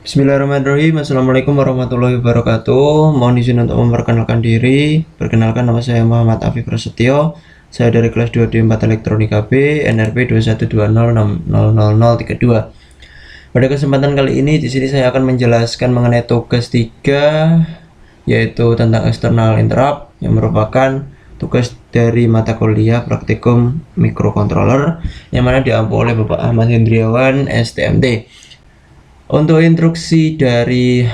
Bismillahirrahmanirrahim. Assalamualaikum warahmatullahi wabarakatuh. Mohon izin untuk memperkenalkan diri. Perkenalkan, nama saya Muhammad Afif Prasetyo. Saya dari kelas 2D4 Elektronika B, NRP 2120600032. Pada kesempatan kali ini di sini saya akan menjelaskan mengenai tugas 3, yaitu tentang external interrupt, yang merupakan tugas dari mata kuliah praktikum microcontroller yang mana diampu oleh Bapak Ahmad Hendriawan STMT. Untuk instruksi dari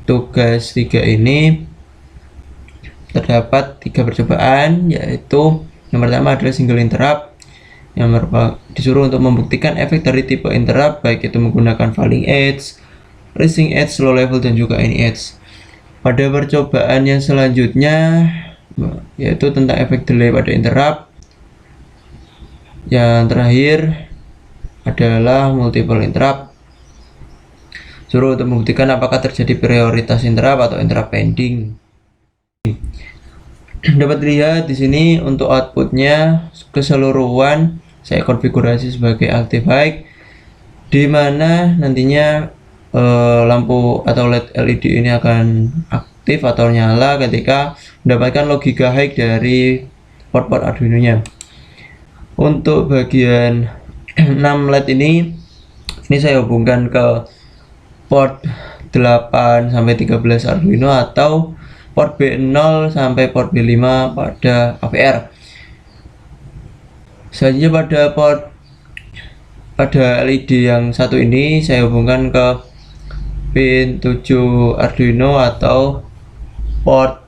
tugas 3 ini terdapat 3 percobaan, yaitu yang pertama adalah single interrupt yang disuruh untuk membuktikan efek dari tipe interrupt baik itu menggunakan falling edge, rising edge, low level, dan juga any edge. Pada percobaan yang selanjutnya yaitu tentang efek delay pada interrupt. Yang terakhir adalah multiple interrupt, suruh untuk membuktikan apakah terjadi prioritas interrupt atau interrupt pending. Dapat dilihat di sini untuk outputnya keseluruhan saya konfigurasi sebagai active high, di mana nantinya lampu atau LED ini akan aktif atau nyala ketika mendapatkan logika high dari port-port Arduino-nya. Untuk bagian 6 LED ini saya hubungkan ke port 8 sampai 13 Arduino atau port B0 sampai port B5 pada AVR. Selanjutnya pada LED yang satu ini saya hubungkan ke pin 7 Arduino atau port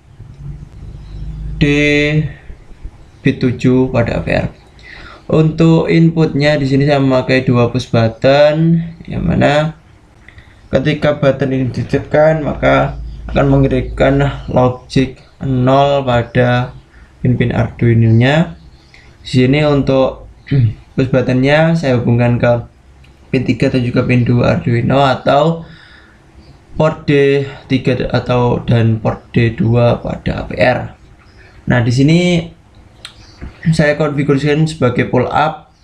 D bit 7 pada AVR. Untuk inputnya di sini saya memakai 2 push button, yang mana ketika button ini ditekan maka akan mengirimkan logic 0 pada pin-pin Arduino-nya. Di sini untuk push buttonnya saya hubungkan ke pin 3 dan juga pin 2 Arduino atau port D3 dan port D2 pada APR. Nah, di sini saya konfigurasikan sebagai pull up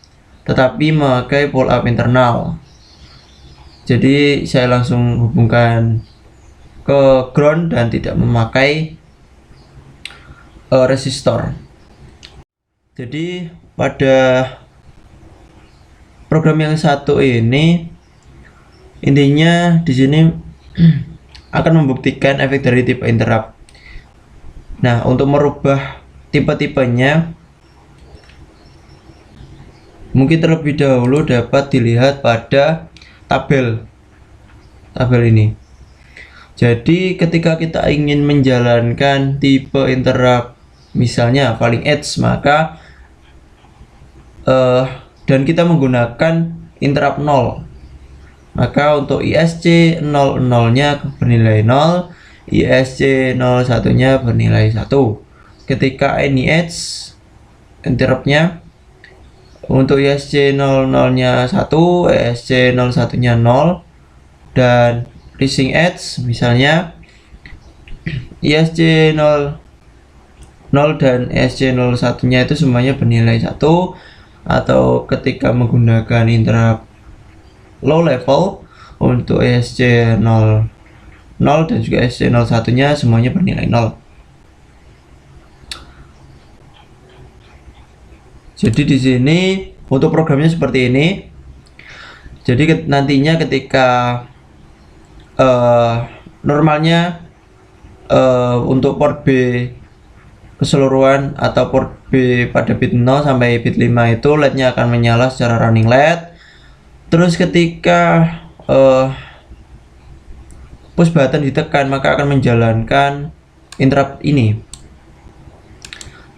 tetapi memakai pull up internal. Jadi saya langsung hubungkan ke ground dan tidak memakai resistor. Jadi pada program yang satu ini intinya di sini akan membuktikan efek dari tipe interrupt. Nah, untuk merubah tipe-tipenya mungkin terlebih dahulu dapat dilihat pada tabel ini. Jadi ketika kita ingin menjalankan tipe interrupt misalnya falling edge, maka dan kita menggunakan interrupt 0, maka untuk ISC 00 nya bernilai 0, ISC 01 nya bernilai 1. Ketika any edge interruptnya untuk ISC 00 nya 1, ISC 01 nya 0, dan rising edge misalnya ISC 00 dan ISC 01 nya itu semuanya bernilai 1, atau ketika menggunakan interrupt low level untuk ISC 00 dan juga ISC 01 nya semuanya bernilai 0. Jadi di sini untuk programnya seperti ini. Jadi nantinya ketika normalnya untuk port B keseluruhan atau port B pada bit 0 sampai bit 5 itu LED-nya akan menyala secara running LED. Terus ketika push button ditekan maka akan menjalankan interrupt ini,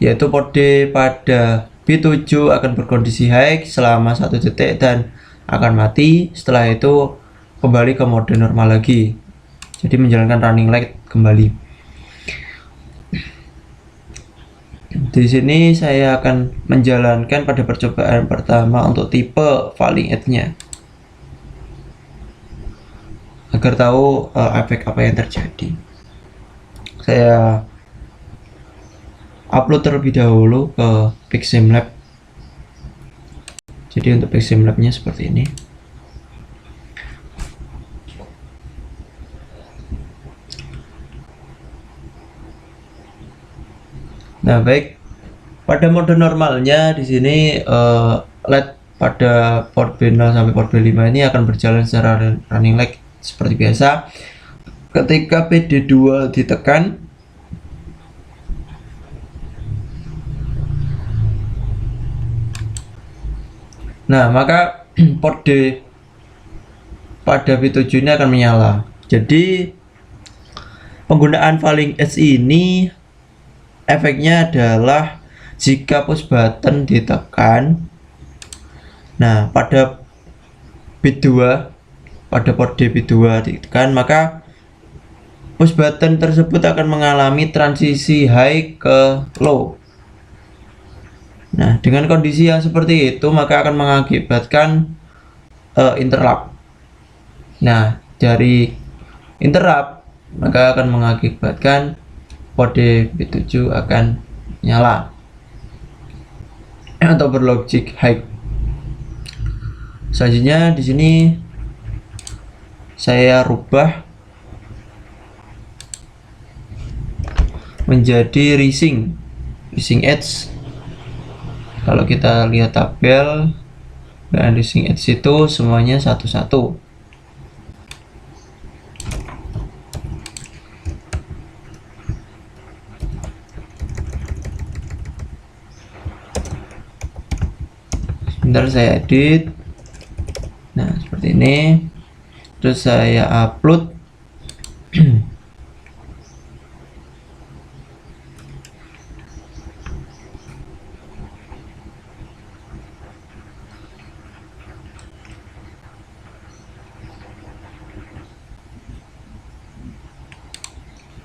yaitu port D pada bit 7 akan berkondisi high selama 1 detik dan akan mati. Setelah itu kembali ke mode normal lagi, jadi menjalankan running light kembali. Di sini saya akan menjalankan pada percobaan pertama untuk tipe falling edge-nya agar tahu efek apa yang terjadi. Saya upload terlebih dahulu ke PixSimLab. Jadi untuk PixSimLab-nya seperti ini. Nah, baik. Pada mode normalnya di sini LED pada port B0 sampai port B5 ini akan berjalan secara running lag seperti biasa. Ketika PD2 ditekan, nah maka port D pada V7 ini akan menyala. Jadi penggunaan falling edge ini efeknya adalah jika push button ditekan, nah pada bit 2, pada port D bit 2 ditekan, maka push button tersebut akan mengalami transisi high ke low. Nah, dengan kondisi yang seperti itu maka akan mengakibatkan interrupt. Nah, dari interrupt maka akan mengakibatkan port D bit 7 akan nyala atau berlogic high. Selanjutnya di sini saya rubah menjadi rising edge. Kalau kita lihat tabel dan rising edge itu semuanya satu-satu. Sebentar saya edit. Nah, seperti ini. Terus saya upload.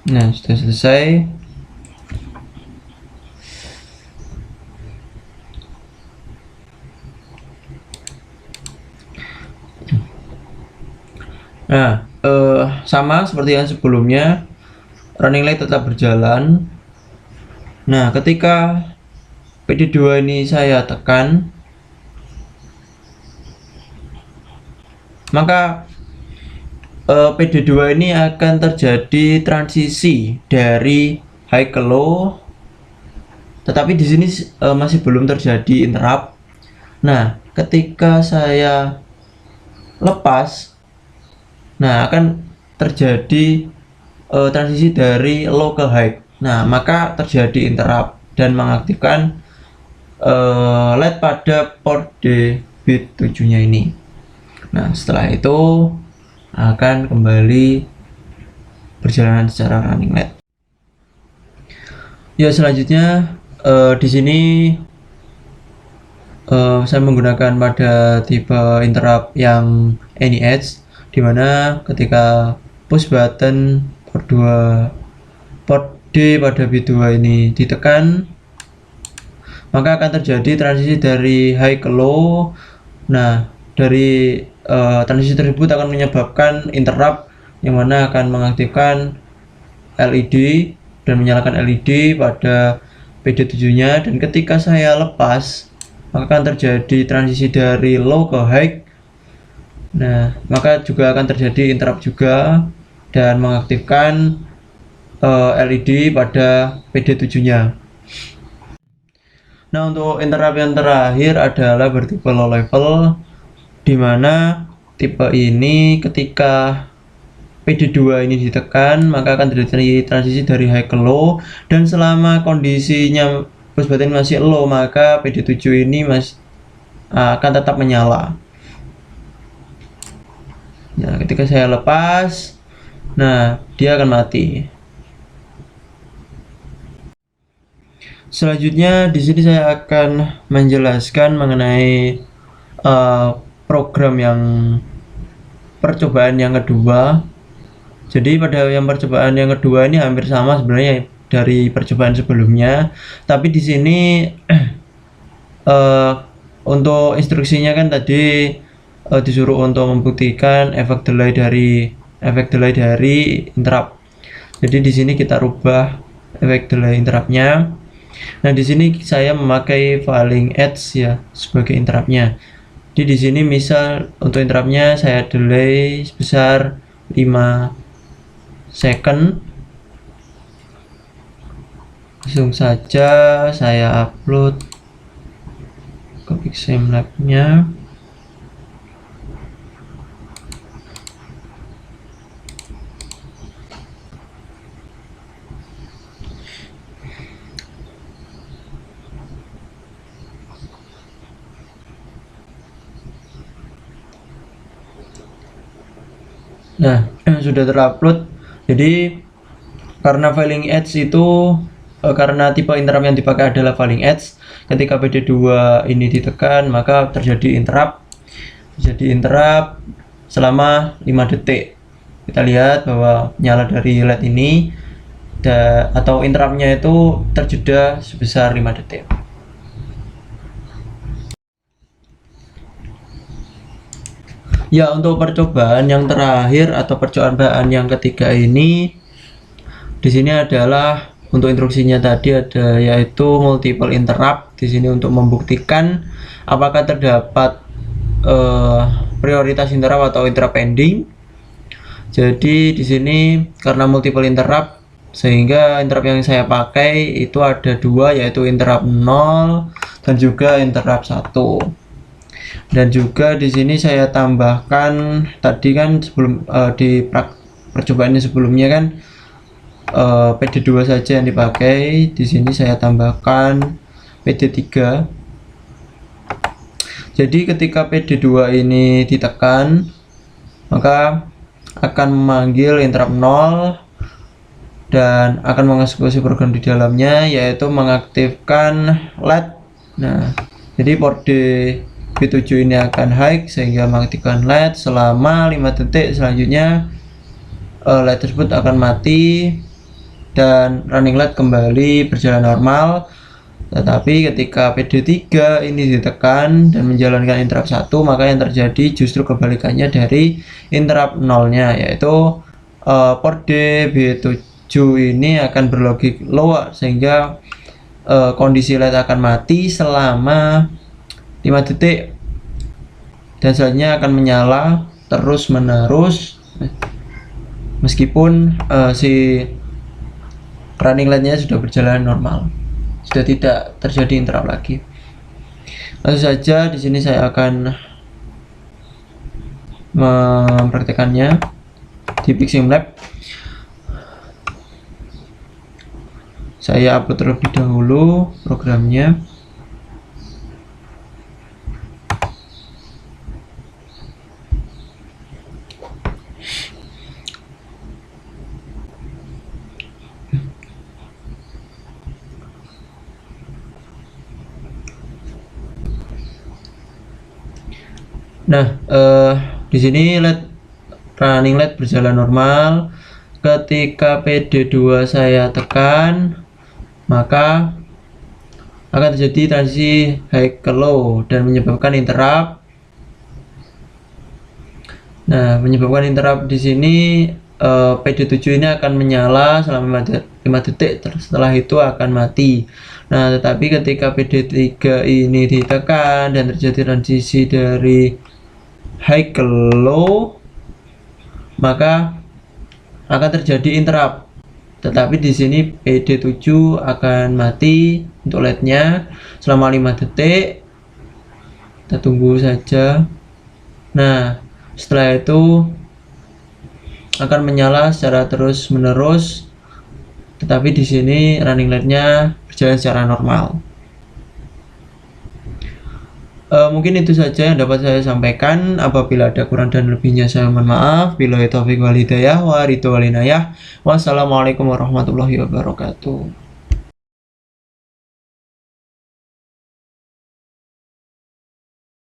Nah, sudah selesai. Nah, sama seperti yang sebelumnya, running lag tetap berjalan. Nah, ketika PD2 ini saya tekan, maka PD2 ini akan terjadi transisi dari high ke low, tetapi di sini masih belum terjadi interrupt. Nah, ketika saya lepas, nah akan terjadi transisi dari low ke high. Nah, maka terjadi interrupt dan mengaktifkan LED pada port D bit 7 nya ini. Nah, setelah itu akan kembali berjalan secara running LED. Ya, selanjutnya di sini saya menggunakan pada tipe interrupt yang any edge, dimana ketika push button port D pada bit 2 ini ditekan, maka akan terjadi transisi dari high ke low. Nah, dari transisi tersebut akan menyebabkan interrupt yang mana akan mengaktifkan LED dan menyalakan LED pada PD7 nya, dan ketika saya lepas maka akan terjadi transisi dari low ke high. Nah, maka juga akan terjadi interrupt juga dan mengaktifkan LED pada PD7 nya. Nah, untuk interrupt yang terakhir adalah bertipe low level, dimana tipe ini ketika PD2 ini ditekan maka akan terjadi transisi dari high ke low, dan selama kondisinya push button masih low maka PD7 ini akan tetap menyala. Nah, ketika saya lepas, nah dia akan mati. Selanjutnya di sini saya akan menjelaskan mengenai program yang percobaan yang kedua. Jadi pada yang percobaan yang kedua ini hampir sama sebenarnya dari percobaan sebelumnya, tapi di sini untuk instruksinya kan tadi disuruh untuk membuktikan efek delay dari interrupt. Jadi di sini kita rubah efek delay interruptnya. Nah, di sini saya memakai falling edge ya sebagai interruptnya. Jadi di sini misal untuk interruptnya saya delay sebesar 5 second. Langsung saja saya upload ke Pixemlab-nya. Nah, sudah terupload. Jadi karena falling edge itu karena tipe interrupt yang dipakai adalah falling edge, ketika PD2 ini ditekan maka terjadi interrupt. Selama 5 detik. Kita lihat bahwa nyala dari LED ini atau interruptnya itu terjeda sebesar 5 detik. Ya, untuk percobaan yang terakhir atau percobaan yang ketiga ini, di sini adalah untuk instruksinya tadi ada yaitu multiple interrupt. Di sini untuk membuktikan apakah terdapat prioritas interrupt atau interrupt pending. Jadi di sini karena multiple interrupt sehingga interrupt yang saya pakai itu ada dua, yaitu interrupt 0 dan juga interrupt 1. Dan juga di sini saya tambahkan tadi kan sebelum di percobaan sebelumnya kan PD2 saja yang dipakai. Di sini saya tambahkan PD3. Jadi ketika PD2 ini ditekan maka akan memanggil interrupt 0 dan akan mengeksekusi program di dalamnya, yaitu mengaktifkan LED. Nah, jadi port B7 ini akan high sehingga mengaktifkan LED selama 5 detik. Selanjutnya LED tersebut akan mati dan running LED kembali berjalan normal. Tetapi ketika PD3 ini ditekan dan menjalankan interrupt 1, maka yang terjadi justru kebalikannya dari interrupt 0-nya, yaitu port B7 ini akan berlogik low sehingga kondisi LED akan mati selama 5 detik dan selanjutnya akan menyala terus menerus meskipun si running LED-nya sudah berjalan normal, sudah tidak terjadi interrupt lagi. Langsung saja di sini saya akan mempraktekannya di Pixemlab. Saya upload terlebih dahulu programnya. Nah, di sini running LED berjalan normal. Ketika PD2 saya tekan, maka akan terjadi transisi high ke low dan menyebabkan interrupt. Nah, menyebabkan interrupt di sini PD7 ini akan menyala selama 5 detik, setelah itu akan mati. Nah, tetapi ketika PD3 ini ditekan dan terjadi transisi dari high ke low, maka akan terjadi interrupt. Tetapi di sini PD7 akan mati untuk LED-nya selama 5 detik. Kita tunggu saja. Nah, setelah itu akan menyala secara terus menerus. Tetapi di sini running LED-nya berjalan secara normal. Mungkin itu saja yang dapat saya sampaikan. Apabila ada kurang dan lebihnya saya mohon maaf. Billahi taufiq wal hidayah wa ridho wal inayah. Wassalamualaikum warahmatullahi wabarakatuh.